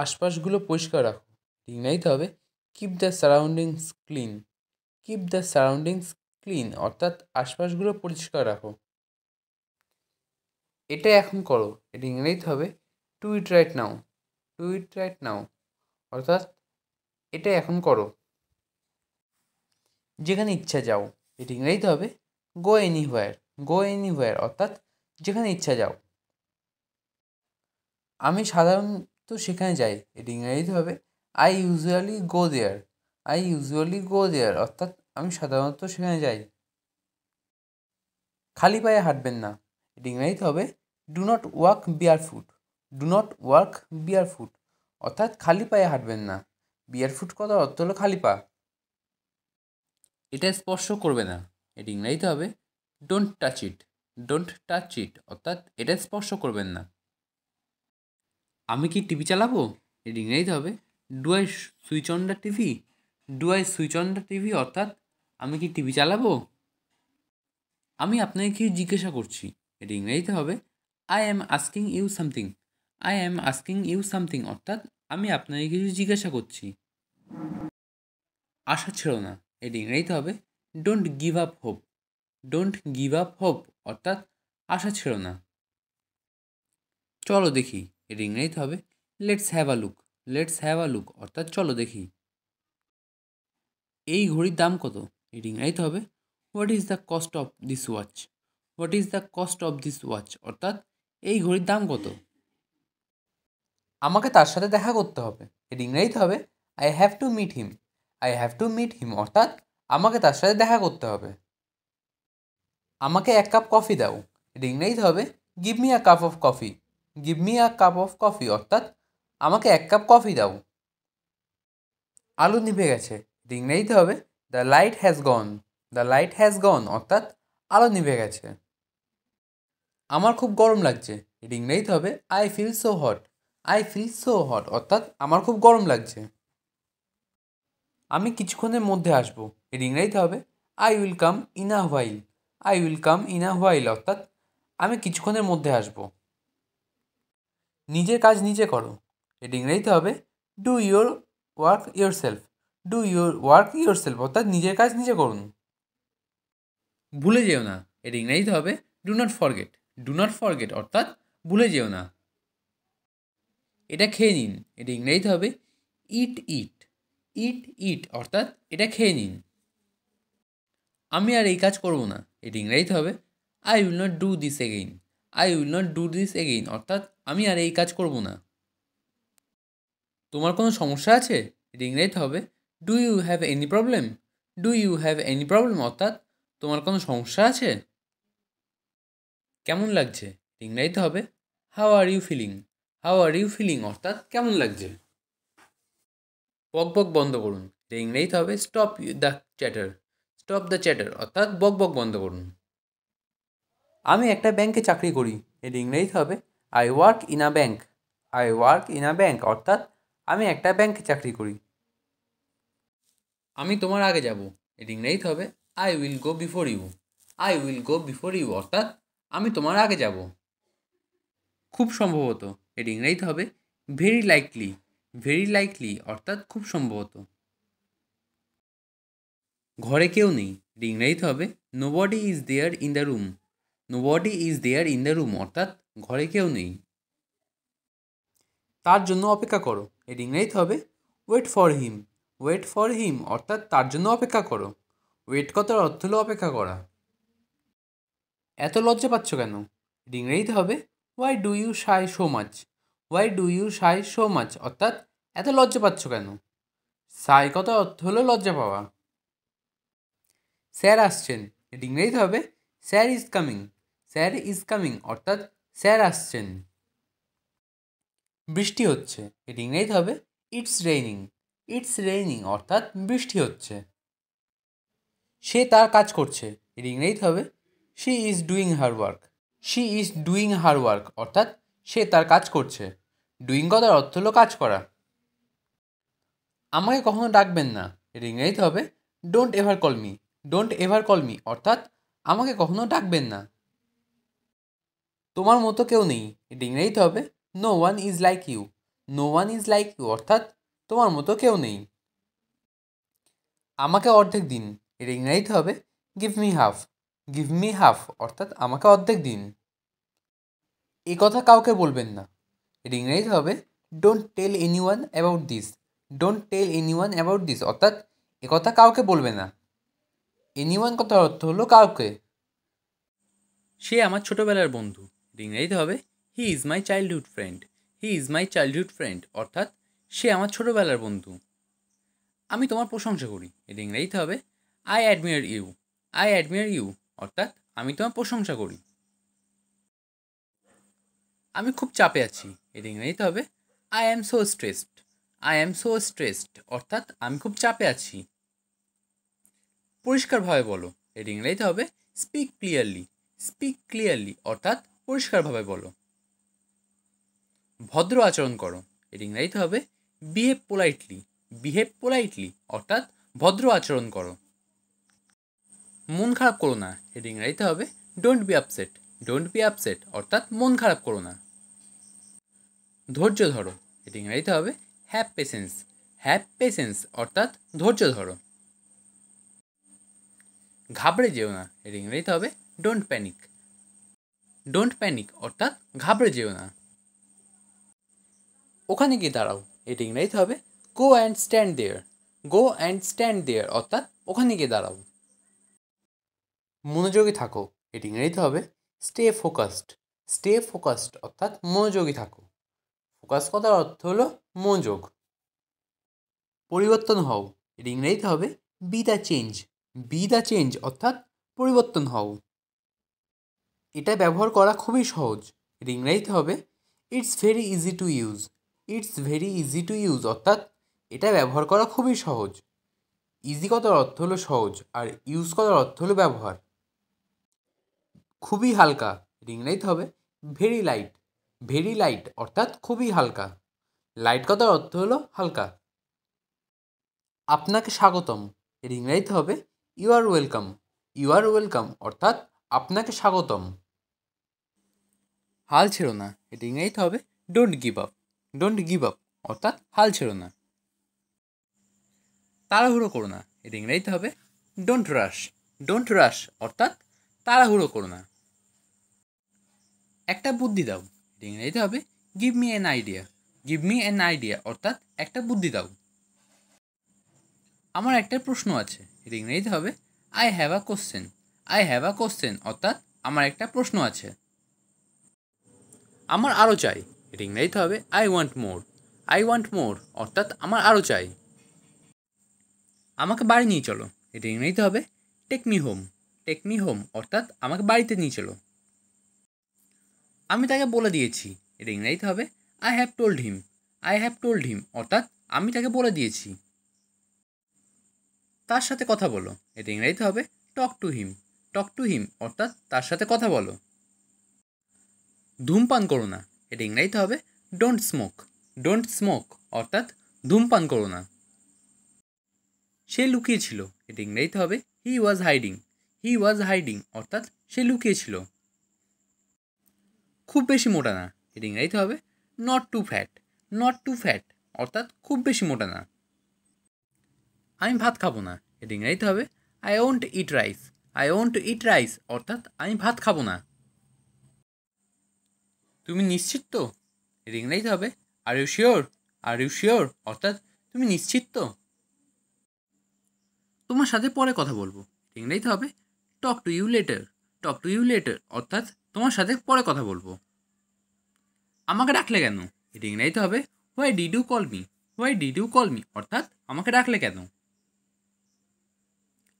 আশপাশগুলো পরিষ্কার রাখো। ইংরেজিতে হবে keep the surroundings clean. Keep the surroundings clean অর্থাৎ আশপাশগুলো পরিষ্কার রাখো। এটা এখন করো, এটা ইংরেজিতে হবে do it right now. Do it right now অর্থাৎ এটা এখন করো। যেখানে ইচ্ছা যাও, এটা ইংরেজিতে হবে গো এনিহোয়ার। গো এনিহোয়ার অর্থাৎ যেখানে ইচ্ছা যাও। আমি সাধারণত সেখানে যাই, এটা ইংরেজিতে হবে I usually go there. I usually go there অর্থাৎ আমি সাধারণত সেখানে যাই। খালি পায়ে হাঁটবেন না, এটা ইংরেজিতে হবে do not walk barefoot. Do not walk barefoot অর্থাৎ খালি পায়ে হাঁটবেন না। বিয়ার ফুট কথার অর্থ হলো খালি পা। এটা স্পর্শ করবে না, এটা ইংরেজিতে হবে don't touch it. Don't touch it অর্থাৎ এটা স্পর্শ করবেন না। আমি কি টিভি চালাবো, এটা ইংরেজিতে হবে do I switch on the TV. Do I switch on the TV অর্থাৎ আমি কি টিভি চালাবো। আমি আপনাকে কি জিজ্ঞাসা করছি, এটা ইংরেজিতে হবে I am asking you something. I am asking you something অর্থাৎ আমি আপনাকে কিছু জিজ্ঞাসা করছি। আশা ছেড়ো না, এটা ইংরেজিতে হবে don't give up hope. Don't give up hope অর্থাৎ আশা ছেড়ো না। চলো দেখি, এটা ইংরেজিতে হবে let's have a look. Let's have a look অর্থাৎ চলো দেখি। এই ঘড়ির দাম কত, এটা ইংরেজিতে হবে what is the cost of this watch. What is the cost of this watch অর্থাৎ এই ঘড়ির দাম কত। আমাকে তার সাথে দেখা করতে হবে, এটা ইংরেজিতে হবে I have to meet him. I have to meet him অর্থাৎ আমাকে তার সাথে দেখা করতে হবে। আমাকে এক কাপ কফি দাও, এটা ইংরেজিতে হবে give me a cup of coffee. Give me a cup of coffee অর্থাৎ আমাকে এক কাপ কফি দাও। আলো নিভে গেছে, এটা ইংরেজিতে হবে the light has gone. The light has gone অর্থাৎ আলো নিভে গেছে। আমার খুব গরম লাগছে, এটা ইংরেজিতে হবে I feel so hot. I feel so hot অর্থাৎ আমার খুব গরম লাগছে। আমি কিছুক্ষণের মধ্যে আসবো, এর ইংরেজিতে হবে I will come in a while. I will come in a while অর্থাৎ আমি কিছুক্ষণের মধ্যে আসবো। নিজের কাজ নিজে করো, এর ইংরেজিতে হবে do your work your self. Do your work your self অর্থাৎ নিজের কাজ নিজে করুন। ভুলে যেও না, এর ইংরেজিতে হবে do not forget. Do not forget অর্থাৎ ভুলে যেও না। এটা খেয়ে নিন, এটা ইংরেজিতে হবে ইট ইট। ইট ইট অর্থাৎ এটা খেয়ে নিন। আমি আর এই কাজ করব না, এটা ইংরেজিতে হবে I will not do this again. I will not do this again অর্থাৎ আমি আর এই কাজ করব না। তোমার কোনো সমস্যা আছে, এটা ইংরেজিতে হবে do you have any problem. Do you have any problem অর্থাৎ তোমার কোনো সমস্যা আছে। কেমন লাগছে, ইংরেজিতে হবে how are you feeling. How are you feeling অর্থাৎ কেমন লাগছে। বক বক বন্ধ করুন, এটা ইংরেজিতে হবে stop the chatter. Stop the chatter অর্থাৎ বক বক বন্ধ করুন। আমি একটা ব্যাংকে চাকরি করি, এর ইংরেজিতে হবে I work in a bank. I work in a bank অর্থাৎ আমি একটা ব্যাংকে চাকরি করি। আমি তোমার আগে যাব, এর ইংরেজিতে হবে I will go before you. I will go before you অর্থাৎ আমি তোমার আগে যাব। খুব সম্ভবত, এর ইংরেজিতে হবে ভেরি লাইকলি। ভেরি লাইকলি অর্থাৎ খুব সম্ভবত। ঘরে কেউ নেই, এর ইংরেজিতে হবে nobody is there in the room. Nobody is there in the room অর্থাৎ ঘরে কেউ নেই। তার জন্য অপেক্ষা করো, এর ইংরেজিতে হবে wait for him. Wait for him অর্থাৎ তার জন্য অপেক্ষা করো। ওয়েট কথার অর্থ হলো অপেক্ষা করা। এত লজ্জা পাচ্ছ কেন, এর ইংরেজিতে হবে why do you shy so much. Why do you shy so much অর্থাৎ এত লজ্জা পাচ্ছ কেন। সাই কথার অর্থ হলো লজ্জা পাওয়া। স্যার আসছেন, এর ইংরেজিতে হবে sir is coming. Sir is coming অর্থাৎ স্যার আসছেন। বৃষ্টি হচ্ছে, এর ইংরেজিতে হবে ইটস রেইনিং। ইটস রেইনিং অর্থাৎ বৃষ্টি হচ্ছে। সে তার কাজ করছে, এর ইংরেজিতে হবে she is doing her work. She is doing her work অর্থাৎ সে তার কাজ করছে। ডুইং কথার অর্থ হলো কাজ করা। আমাকে কখনো ডাকবেন না, এর ইংরেজিতে হবে don't ever call me. Don't ever call me অর্থাৎ আমাকে কখনো ডাকবেন না। তোমার মতো কেউ নেই, এর ইংরেজিতে হবে no one is like you. No one is like you অর্থাৎ তোমার মতো কেউ নেই। আমাকে অর্ধেক দিন, এটা ইংরেজিতে হবে give me half. Give me half অর্থাৎ আমাকে অর্ধেক দিন। এ কথা কাউকে বলবেন না, এটা ইংরেজিতে হবে don't tell anyone about this. Don't tell anyone about this অর্থাৎ এ কথা কাউকে বলবে না। এনি ওয়ান কথার অর্থ হলো কাউকে। সে আমার ছোটোবেলার বন্ধু, এটা ইংরেজিতে হবে he is my childhood friend. He is my childhood friend অর্থাৎ সে আমার ছোটোবেলার বন্ধু। আমি তোমার প্রশংসা করি, এটা ইংরেজিতে হবে I admire you. I admire you অর্থাৎ আমি তোমার প্রশংসা করি। আমি খুব চাপে আছি, এটা ইংরেজিতে হবে I am so stressed. I am so stressed অর্থাৎ আমি খুব চাপে আছি। পরিষ্কারভাবে বলো, এটা ইংরেজিতে হবে স্পিক ক্লিয়ারলি। স্পিক ক্লিয়ারলি অর্থাৎ পরিষ্কারভাবে বলো। ভদ্র আচরণ করো, এটা ইংরেজিতে হবে বিহেভ পোলাইটলি। বিহেভ পোলাইটলি অর্থাৎ ভদ্র আচরণ করো। মন খারাপ করো না, এটা ইংরেজিতে হবে don't be upset. Don't be upset অর্থাৎ মন খারাপ করো না। ধৈর্য ধরো, এটা ইংরেজিতে হবে হ্যাভ পেশেন্স। হ্যাভ পেশেন্স অর্থাৎ ধৈর্য ধরো। ঘাবড়ে যেও না, এটা ইংরেজিতে হবে ডোন্ট প্যানিক। ডোন্ট প্যানিক অর্থাৎ ঘাবড়ে যেও না। ওখানে গিয়ে দাঁড়াও, এটা ইংরেজিতে হবে go and stand there. Go and stand there অর্থাৎ ওখানে গিয়ে দাঁড়াও। মনোযোগী থাকো, এটা ইংরেজিতে হবে স্টে ফোকাসড। স্টে ফোকাসড অর্থাৎ মনোযোগী থাকো। ফোকাস কথার অর্থ হলো মনোযোগ। পরিবর্তন হও, এটা ইংরেজিতে হবে B the change. B the change অর্থাৎ পরিবর্তন হও। এটা ব্যবহার করা খুবই সহজ, এটা ইংরেজিতে হবে it's very easy to use. It's very easy to use অর্থাৎ এটা ব্যবহার করা খুবই সহজ। ইজি কথার অর্থ হলো সহজ আর ইউজ করার অর্থ হলো ব্যবহার। খুবই হালকা, এটা ইংরেজিতে হবে ভেরি লাইট। ভেরি লাইট অর্থাৎ খুবই হালকা। লাইট কথার অর্থ হলো হালকা। আপনাকে স্বাগতম, এর ইংরেজিতে হবে you are welcome. You are welcome অর্থাৎ আপনাকে স্বাগতম। হাল ছেড়ো না, এটা ইংরেজিতে হবে don't give up. Don't give up অর্থাৎ হাল ছেড়ো না। তাড়াহুড়ো করো না, এটা ইংরেজিতে হবে ডোন্ট রাশ। ডোন্ট রাশ অর্থাৎ তাড়াহুড়ো করো না। একটা বুদ্ধি দাও, এটা ইংরেজিতে হবে give me an idea. Give me an idea অর্থাৎ একটা বুদ্ধি দাও। আমার একটা প্রশ্ন আছে, এটা ইংরেজিতে হবে I have a question. I have a question অর্থাৎ আমার একটা প্রশ্ন আছে। আমার আরও চাই, এটা ইংরেজিতে হবে I want more. I want মোর অর্থাৎ আমার আরও চাই। আমাকে বাড়ি নিয়ে চলো, এটা ইংরেজিতে হবে take me home. Take me home অর্থাৎ আমাকে বাড়িতে নিয়ে চলো। আমি তাকে বলে দিয়েছি, এটা ইংরেজিতে হবে I have told him. I have told him অর্থাৎ আমি তাকে বলে দিয়েছি। তার সাথে কথা বলো, এটা ইংরেজিতে হবে talk to him. Talk to him অর্থাৎ তার সাথে কথা বলো। ধূমপান করো না, এটা ইংরেজিতে হবে ডোন্ট স্মোক। ডোন্ট স্মোক অর্থাৎ ধূমপান করো না। সে লুকিয়েছিল, এটা ইংরেজিতে হবে হি ওয়াজ হাইডিং। হি ওয়াজ হাইডিং অর্থাৎ সে লুকিয়েছিল। খুব বেশি মোটা না, এটা ইংরেজিতে হবে not too fat. Not too fat অর্থাৎ খুব বেশি মোটা না। আমি ভাত খাবো না, এটা ইংরেজিতে হবে I won't eat rice. I won't eat rice অর্থাৎ আমি ভাত খাবো না। তুমি নিশ্চিত তো, এটা ইংরেজিতে হবে are you sure. Are you sure অর্থাৎ তুমি নিশ্চিত তো। তোমার সাথে পরে কথা বলবো, এটা ইংরেজিতে হবে talk to you later. Talk to you later অর্থাৎ তোমার সাথে পরে কথা বলবো। আমাকে ডাকলে কেন, এটা ইংরেজিতে হবে why did you call me. Why did you call me অর্থাৎ আমাকে ডাকলে কেন।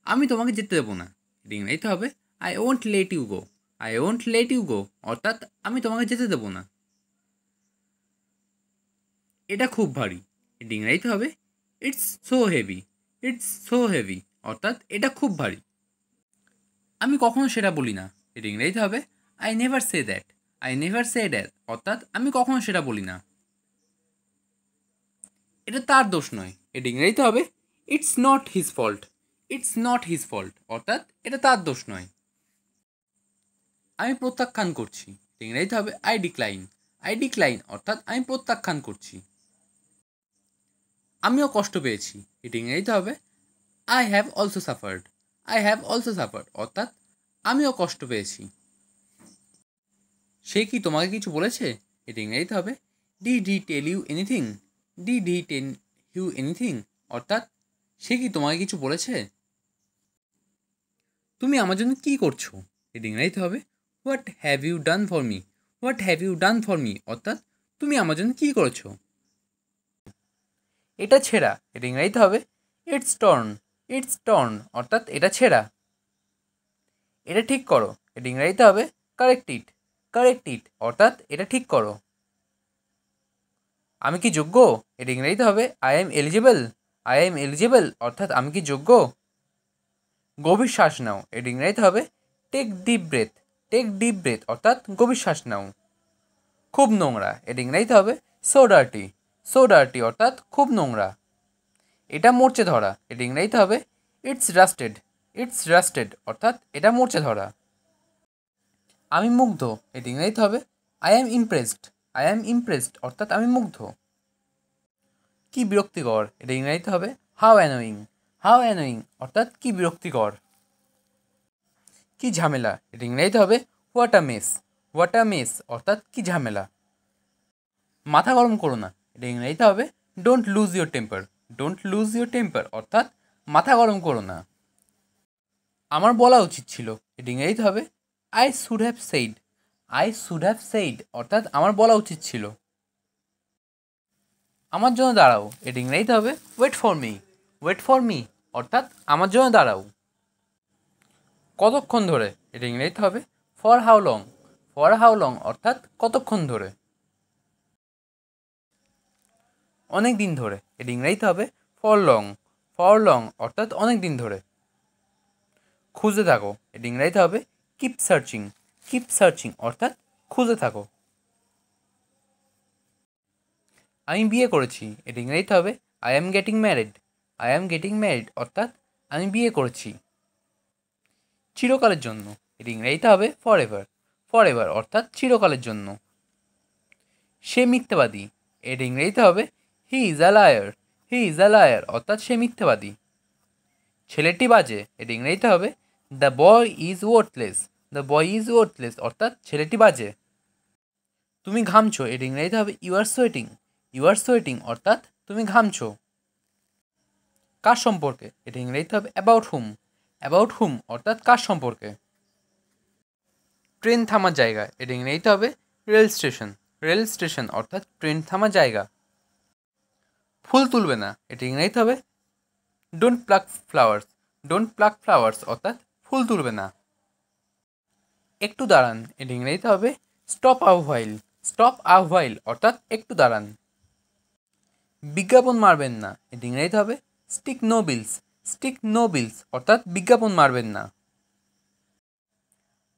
আমি তোমাকে যেতে দেবো না, এটা ইংরেজিতে হবে I won't let you go. I won't let you go অর্থাৎ আমি তোমাকে যেতে দেবো না। এটা খুব ভারী, এটা ইংরেজিতে হবে it's so heavy. It's so heavy অর্থাৎ এটা খুব ভারী। আমি কখনো সেটা বলি না, এটা ইংরেজিতে হবে I never say that. I never say that অর্থাৎ আমি কখনো সেটা বলি না। এটা তার দোষ নয়, এটা ইংরেজিতে হবে it's not his fault. It's not his fault অর্থাৎ এটা তার দোষ নয়। আমি প্রত্যাখ্যান করছি, এটা ইংরেজিতে হবে আই ডিক্লাইন। আই ডিক্লাইন অর্থাৎ আমি প্রত্যাখ্যান করছি। আমিও কষ্ট পেয়েছি। এটি ইংরেজিতে হবে I have also suffered. I have also suffered অর্থাৎ আমিও কষ্ট পেয়েছি। সে কি তোমাকে কিছু বলেছে? এটি ইংরেজিতে হবে did he tell you anything. Did he tell you anything অর্থাৎ সে কি তোমাকে কিছু বলেছে? তুমি আমার জন্য কী করছো? এটি ইংরেজিতে হবে what have you done for me. What have you done for me অর্থাৎ তুমি আমার জন্য কী করেছো? এটা ছেঁড়া। এটি ইংরেজিতে হবে ইটস টর্ন। ইটস টর্ন অর্থাৎ এটা ছেঁড়া। এটা ঠিক করো। এটি ইংরেজিতে হবে কারেক্ট ইট। কারেক্ট ইট অর্থাৎ এটা ঠিক করো। আমি কি যোগ্য? এটি ইংরেজিতে হবে I am eligible. I am eligible অর্থাৎ আমি কি যোগ্য? গভীর শ্বাস নাও। এটি ইংরেজিতে হবে take deep breath. Take deep breath অর্থাৎ গভীর শ্বাস নাও। খুব নোংরা। এটি ইংরেজিতে হবে সো ডার্টি। সো ডার্টি অর্থাৎ খুব নোংরা। এটা মরচে ধরা। এটি ইংরেজিতে হবে ইটস রাস্টেড। ইটস রাস্টেড অর্থাৎ এটা মরচে ধরা। আমি মুগ্ধ। এটি ইংরেজিতে হবে I am impressed. I am impressed অর্থাৎ আমি মুগ্ধ। কি বিরক্তিকর। এটা ইংরেজিতে হবে হাউ অ্যানোয়িং। হাউ অ্যানোয়িং অর্থাৎ কি বিরক্তিকর। কি ঝামেলা। এটা ইংরেজিতে হবে what a mace. What a mace অর্থাৎ কি ঝামেলা। মাথা গরম করো না। এটা ইংরেজিতে হবে don't lose your temper. Don't lose your temper অর্থাৎ মাথা গরম করো না। আমার বলা উচিত ছিল। এটা ইংরেজিতে হবে I should have said. I should have said অর্থাৎ আমার বলা উচিত ছিল। আমার জন্য দাঁড়াও। এটা ইংরেজিতে হবে wait for me. Wait for me অর্থাৎ আমার জন্য দাঁড়াও। কতক্ষণ ধরে। এটা ইংরেজিতে হবে for how long. For how long অর্থাৎ কতক্ষণ ধরে। অনেক দিন ধরে। এটা ইংরেজিতে হবে ফর লং। ফর লং অর্থাৎ অনেক দিন ধরে। খুঁজে থাকো। এটা ইংরেজিতে হবে কিপ সার্চিং। কিপ সার্চিং অর্থাৎ খুঁজে থাকো। আমি বিয়ে করেছি। এটা ইংরেজিতে হবে I am getting married. I am getting married অর্থাৎ আমি বিয়ে করেছি। চিরকালের জন্য। এটা ইংরেজিতে হবে ফর এভার। ফর এভার অর্থাৎ চিরকালের জন্য। সে মিথ্যাবাদী। এটা ইংরেজিতে হবে he is a liar. He is a liar অর্থাৎ সে মিথ্যাবাদী। ছেলেটি বাজে। এটা ইংরেজিতে হবে the boy is worthless. The boy is worthless অর্থাৎ ছেলেটি বাজে। তুমি ঘামছো। এটা ইংরেজিতে হবে you are sweating. You are sweating অর্থাৎ তুমি ঘামছো। কার সম্পর্কে। এটা ইংরেজিতে হবে অ্যাবাউট হুম। অ্যাবাউট হুম অর্থাৎ কার সম্পর্কে। ট্রেন থামার জায়গা। এটা ইংরেজিতে হবে রেল স্টেশন। রেল স্টেশন অর্থাৎ ট্রেন থামার জায়গা। ফুল তুলবে না। এটা ইংরেজিতে হবে don't pluck flowers. Don't pluck flowers অর্থাৎ ফুল তুলবে না। একটু দাঁড়ান। এটা ইংরেজিতে হবে stop a while. Stop a while অর্থাৎ একটু দাঁড়ান। বিজ্ঞাপন মারবেন না। এটা ইংরেজিতে হবে stick no bills. Stick no bills অর্থাৎ বিজ্ঞাপন মারবেন না।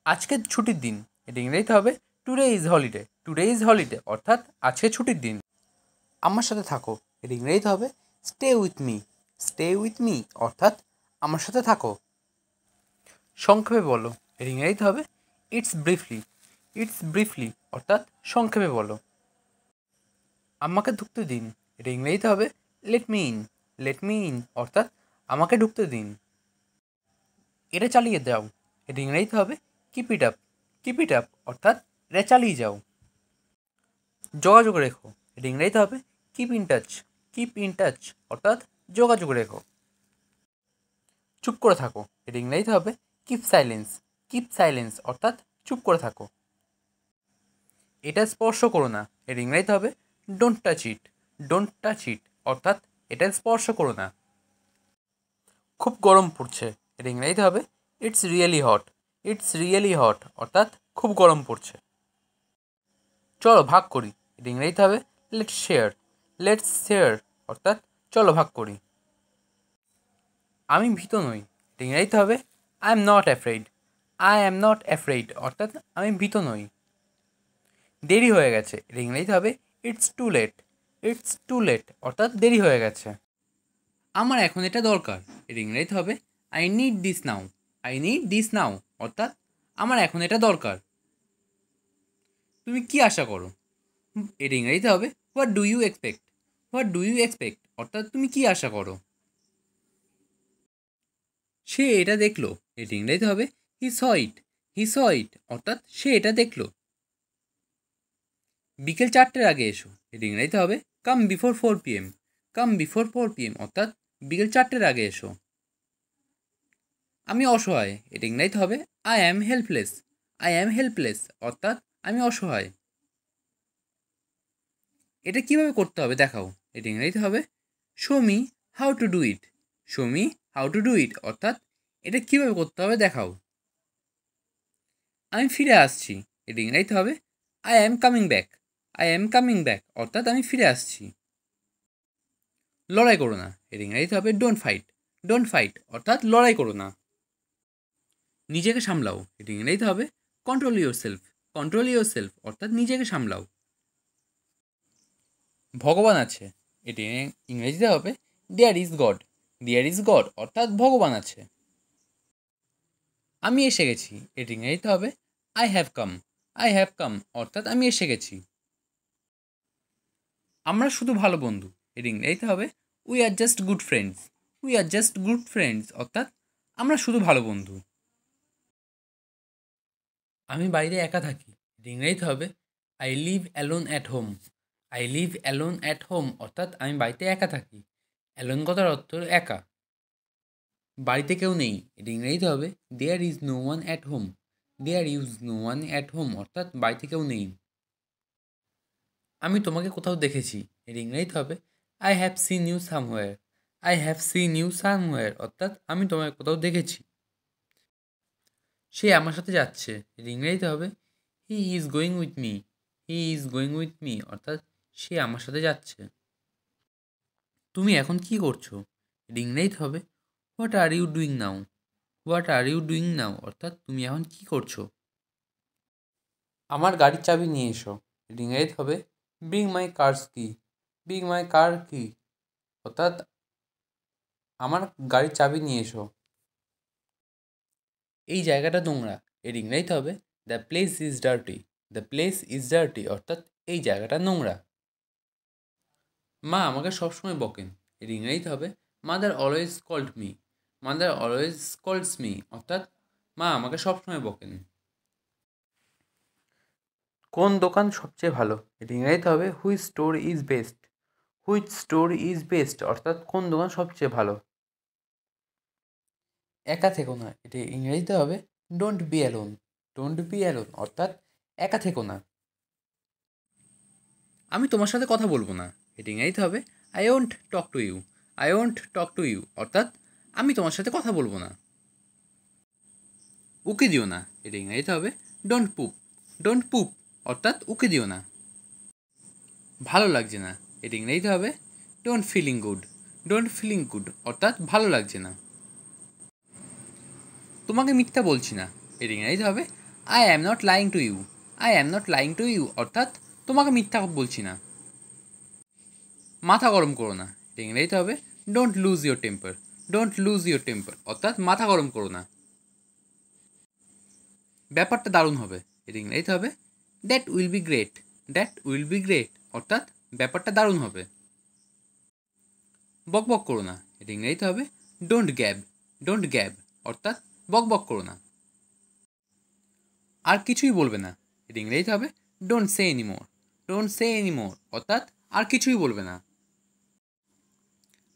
আজকের ছুটির দিন। এটা ইংরেজিতে হবে today is holiday. Today is holiday অর্থাৎ আজকে ছুটির দিন। আমার সাথে থাকো। এটা ইংরেজিতে হবে stay with me. Stay with me অর্থাৎ আমার সাথে থাকো। সংক্ষেপে বলো। এটা ইংরেজিতে হবে ইটস ব্রিফলি। ইটস ব্রিফলি অর্থাৎ সংক্ষেপে বলো। আমাকে ঢুকতে দিন। এটা ইংরেজিতে হবে let me in. Let me in অর্থাৎ আমাকে ঢুকতে দিন। এটা চালিয়ে দাও। এটা ইংরেজিতে হবে keep it up. Keep it up অর্থাৎ এটা চালিয়ে যাও। যোগাযোগ রেখো। এটা ইংরেজিতে হবে keep in touch. Keep in touch অর্থাৎ যোগাযোগ রেখো। চুপ করে থাকো। এটা ইংরেজিতে হবে কিপ সাইলেন্স। কিপ সাইলেন্স অর্থাৎ চুপ করে থাকো। এটা স্পর্শ করো না। এটা ইংরেজিতে হবে don't touch it. Don't touch it অর্থাৎ এটা স্পর্শ করো না। খুব গরম পড়ছে। এটা ইংরেজিতে হবে it's really hot. It's really hot অর্থাৎ খুব গরম পড়ছে। চলো ভাগ করি। এটা ইংরেজিতে হবে লেটস শেয়ার। লেটস শেয়ার অর্থাৎ চলো ভাগ করি। আমি ভীত নই। এটা ইংরেজিতে হবে I am not afraid. I am not afraid অর্থাৎ আমি ভীত নই। দেরি হয়ে গেছে। এটা ইংরেজিতে হবে it's too late. It's too late অর্থাৎ দেরি হয়ে গেছে। আমার এখন এটা দরকার। এটা ইংরেজিতে হবে I need this now. I need this now অর্থাৎ আমার এখন এটা দরকার। তুমি কি আশা করো? এটা ইংরেজিতে হবে what do you expect. What do you expect অর্থাৎ তুমি কি আশা করো। সে এটা দেখলো, এটি ইংরেজিতে হবে হি স ইট। হি স ইট অর্থাৎ সে এটা দেখলো। বিকেল 4টের আগে এসো, এটি ইংরেজিতে হবে come before 4 PM। Come before 4 PM অর্থাৎ বিকেল 4টের আগে এসো। আমি অসহায়, এটি ইংরেজিতে হবে I am helpless. I am helpless অর্থাৎ আমি অসহায়। এটা কিভাবে করতে হবে দেখাও, এটি ইংরেজিতে হবে show me how to do it. Show me how to do it অর্থাৎ এটা কিভাবে করতে হবে দেখাও। আমি ফিরে আসছি, এটি ইংরেজিতে হবে I am coming back. I am coming back অর্থাৎ আমি ফিরে আসছি। লড়াই করো না, এর ইংরেজিতে হবে ডোন্ট ফাইট। ডোন্ট ফাইট অর্থাৎ লড়াই করো না। নিজেকে সামলাও, এটি ইংরেজিতে হবে control yourself. Control yourself অর্থাৎ নিজেকে সামলাও। ভগবান আছে, এটি ইংরেজিতে হবে there is God. There is God অর্থাৎ ভগবান আছে। আমি এসে গেছি, এটি ইংরেজিতে হবে I have come. I have come অর্থাৎ আমি এসে গেছি। আমরা শুধু ভালো বন্ধু, এর ইংরেজিতে হবে we are just good friends. We are just good friends অর্থাৎ আমরা শুধু ভালো বন্ধু। আমি বাইরে একা থাকি, এর ইংরেজিতে হবে I live alone at home. I live alone at home অর্থাৎ আমি বাড়িতে একা থাকি। অ্যালোন কথার অর্থ একা। বাড়িতে কেউ নেই, এর ইংরেজিতে হবে there is no one at home. There is no one at home অর্থাৎ বাড়িতে কেউ নেই। আমি তোমাকে কোথাও দেখেছি, এর ইংরেজিতে হবে I have seen you somewhere. I have seen you somewhere অর্থাৎ আমি তোমাকে কোথাও দেখেছি। সে আমার সাথে যাচ্ছে, এর ইংরেজিতে হবে he is going with me. He is going with me অর্থাৎ সে আমার সাথে যাচ্ছে। তুমি এখন কি করছো, এর ইংরেজিতে হবে what are you doing now. What are you doing now অর্থাৎ তুমি এখন কি করছো। আমার গাড়ির চাবি নিয়ে এসো, এর ইংরেজিতে হবে ব্রিং মাই কারস কি। ব্রিং মাই কার কি অর্থাৎ আমার গাড়ির চাবি নিয়ে এসো। এই জায়গাটা নোংরা, এর ইংরেজিতে হবে the place is dirty. The place is dirty অর্থাৎ এই জায়গাটা নোংরা। মা আমাকে সবসময় বকেন, এর ইংরেজিতে হবে mother always called me. Mother always calls me অর্থাৎ মা আমাকে সবসময় বকেন। কোন দোকান সবচেয়ে ভালো, এর ইংরেজিতে হবে which store is best. Which store is best অর্থাৎ কোন দোকান সবচেয়ে ভালো। একা থেকো না, এটি ইংরেজিতে হবে don't be alone. Don't be alone অর্থাৎ একা থেকো না। আমি তোমার সাথে কথা বলবো না, এটি ইংরেজিতে হবে I won't talk to you. I won't talk to you অর্থাৎ আমি তোমার সাথে কথা বলবো না। উকি দিও না, এটি ইংরেজিতে হবে ডোন্ট পুপ। ডোন্ট পুপ অর্থাৎ উকি দিও না। ভালো লাগছে না, এটি ইংরেজিতে হবে don't feeling good. Don't feeling good অর্থাৎ ভালো লাগছে না। তোমাকে মিথ্যা বলছি না, এর ইংরেজিতে হবে I am not lying to you. I am not lying to you অর্থাৎ তোমাকে মিথ্যা বলছি না। মাথা গরম করো না, এর ইংরেজিতে হবে don't lose your temper. Don't lose your temper অর্থাৎ মাথা গরম করো না। ব্যাপারটা দারুণ হবে, এর ইংরেজিতে হবে that will be great. That will be great অর্থাৎ ব্যাপারটা দারুণ হবে। বক বক করো না, এর ইংরেজিতে হবে ডোন্ট গ্যাব। ডোন্ট গ্যাব অর্থাৎ বক বক করো না। আর কিছুই বলবে না, এর ইংরেজিতে হবে don't say anymore. Don't say anymore অর্থাৎ আর কিছুই বলবে না।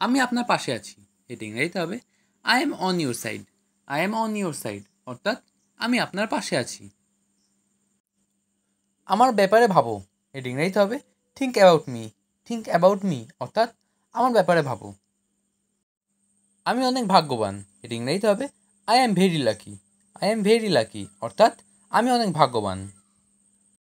আমি আপনার পাশে আছি, এর ইংরেজিতে হবে I am on your side. I am on your side অর্থাৎ আমি আপনার পাশে আছি। আমার ব্যাপারে ভাবো, এর ইংরেজিতে হবে think about me. Think about me অর্থাৎ আমার ব্যাপারে ভাবো। আমি অনেক ভাগ্যবান, এর ইংরেজিতে হবে I am very lucky. I am very lucky অর্থাৎ আমি অনেক ভাগ্যবান।